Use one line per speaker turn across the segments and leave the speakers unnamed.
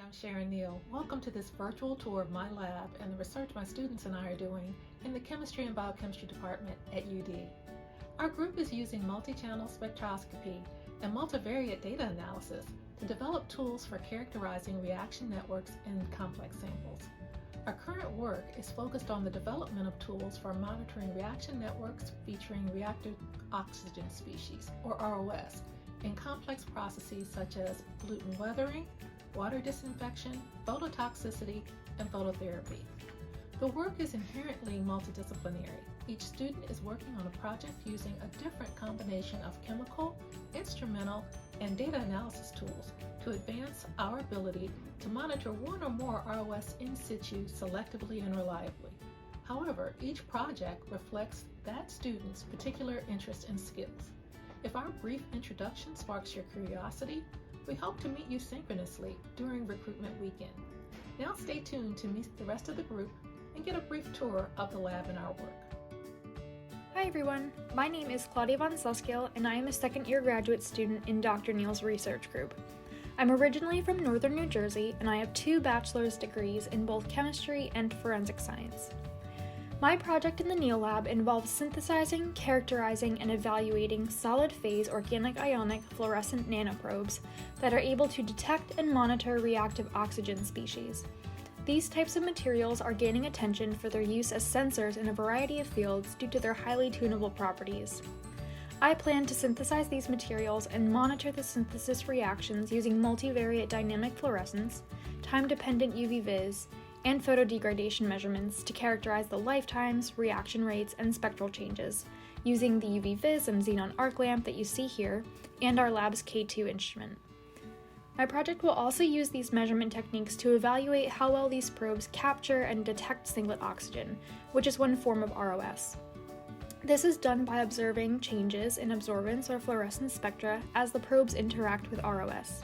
I'm Sharon Neal. Welcome to this virtual tour of my lab and the research my students and I are doing in the Chemistry and Biochemistry department at UD. Our group is using multi-channel spectroscopy and multivariate data analysis to develop tools for characterizing reaction networks in complex samples. Our current work is focused on the development of tools for monitoring reaction networks featuring reactive oxygen species, or ROS, in complex processes such as gluten weathering, water disinfection, phototoxicity, and phototherapy. The work is inherently multidisciplinary. Each student is working on a project using a different combination of chemical, instrumental, and data analysis tools to advance our ability to monitor one or more ROS in situ selectively and reliably. However, each project reflects that student's particular interests and skills. If our brief introduction sparks your curiosity, we hope to meet you synchronously during recruitment weekend. Now stay tuned to meet the rest of the group and get a brief tour of the lab and our work.
Hi everyone, my name is Claudia von Sluskill and I am a second-year graduate student in Dr. Neal's research group. I'm originally from northern New Jersey and I have 2 bachelor's degrees in both chemistry and forensic science. My project in the Neal Lab involves synthesizing, characterizing, and evaluating solid-phase organic ionic fluorescent nanoprobes that are able to detect and monitor reactive oxygen species. These types of materials are gaining attention for their use as sensors in a variety of fields due to their highly tunable properties. I plan to synthesize these materials and monitor the synthesis reactions using multivariate dynamic fluorescence, time-dependent UV vis, and photodegradation measurements to characterize the lifetimes, reaction rates, and spectral changes using the UV vis and xenon arc lamp that you see here and our lab's K2 instrument. My project will also use these measurement techniques to evaluate how well these probes capture and detect singlet oxygen, which is one form of ROS. This is done by observing changes in absorbance or fluorescence spectra as the probes interact with ROS.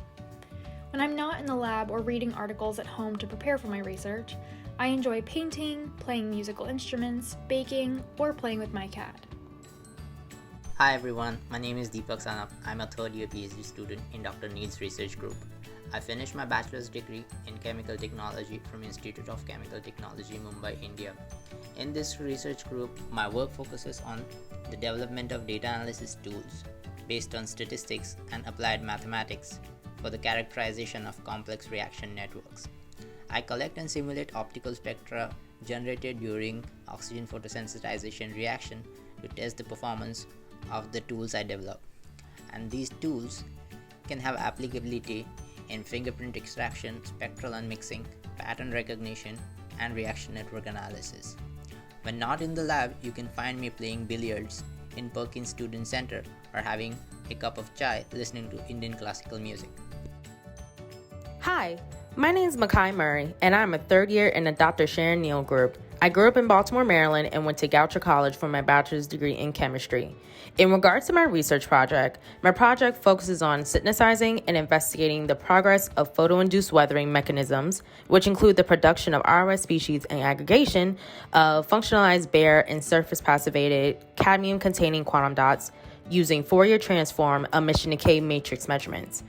When I'm not in the lab or reading articles at home to prepare for my research, I enjoy painting, playing musical instruments, baking, or playing with my cat.
Hi everyone, my name is Deepak Sanap. I'm a third-year PhD student in Dr. Neal's research group. I finished my bachelor's degree in chemical technology from Institute of Chemical Technology, Mumbai, India. In this research group, my work focuses on the development of data analysis tools based on statistics and applied mathematics for the characterization of complex reaction networks. I collect and simulate optical spectra generated during oxygen photosensitization reaction to test the performance of the tools I develop. And these tools can have applicability in fingerprint extraction, spectral unmixing, pattern recognition, and reaction network analysis. When not in the lab, you can find me playing billiards in Perkins Student Center or having a cup of chai listening to Indian classical music.
Hi, my name is Makai Murray, and I'm a third year in the Dr. Sharon Neal group. I grew up in Baltimore, Maryland, and went to Goucher College for my bachelor's degree in chemistry. In regards to my research project, my project focuses on synthesizing and investigating the progress of photoinduced weathering mechanisms, which include the production of ROS species and aggregation of functionalized bare and surface passivated cadmium-containing quantum dots using Fourier transform emission decay matrix measurements.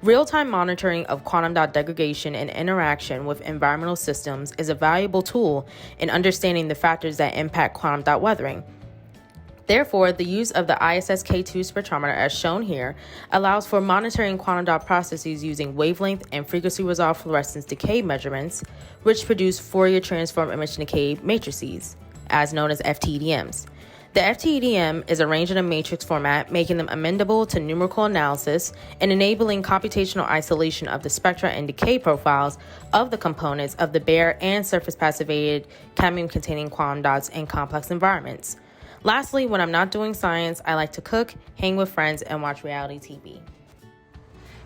Real-time monitoring of quantum dot degradation and interaction with environmental systems is a valuable tool in understanding the factors that impact quantum dot weathering. Therefore, the use of the ISS K2 spectrometer as shown here allows for monitoring quantum dot processes using wavelength and frequency resolved fluorescence decay measurements, which produce Fourier transform emission decay matrices, as known as FTEDMs. The FTEDM is arranged in a matrix format, making them amendable to numerical analysis and enabling computational isolation of the spectra and decay profiles of the components of the bare and surface passivated cadmium-containing quantum dots in complex environments. Lastly, when I'm not doing science, I like to cook, hang with friends, and watch reality TV.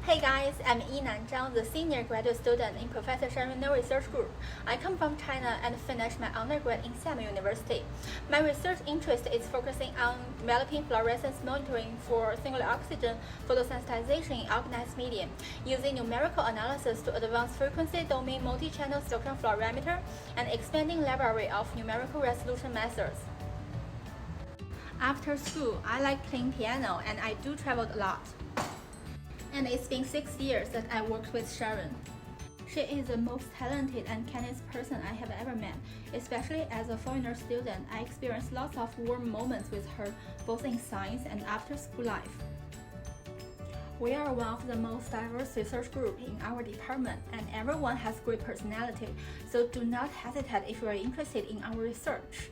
Hey guys, I'm Yinan Zhang, the senior graduate student in Professor Sharon Neal Research Group. I come from China and finished my undergrad in Xiamen University. My research interest is focusing on developing fluorescence monitoring for single oxygen photosensitization in organized medium, using numerical analysis to advance frequency domain multi-channel spectrum fluorimeter and expanding library of numerical resolution methods. After school, I like playing piano and I do travel a lot. And it's been 6 years that I worked with Sharon. She is the most talented and kindest person I have ever met. Especially as a foreigner student, I experienced lots of warm moments with her, both in science and after school life. We are one of the most diverse research groups in our department, and everyone has great personality, so do not hesitate if you are interested in our research.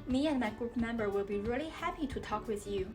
Me and my group member will be really happy to talk with you.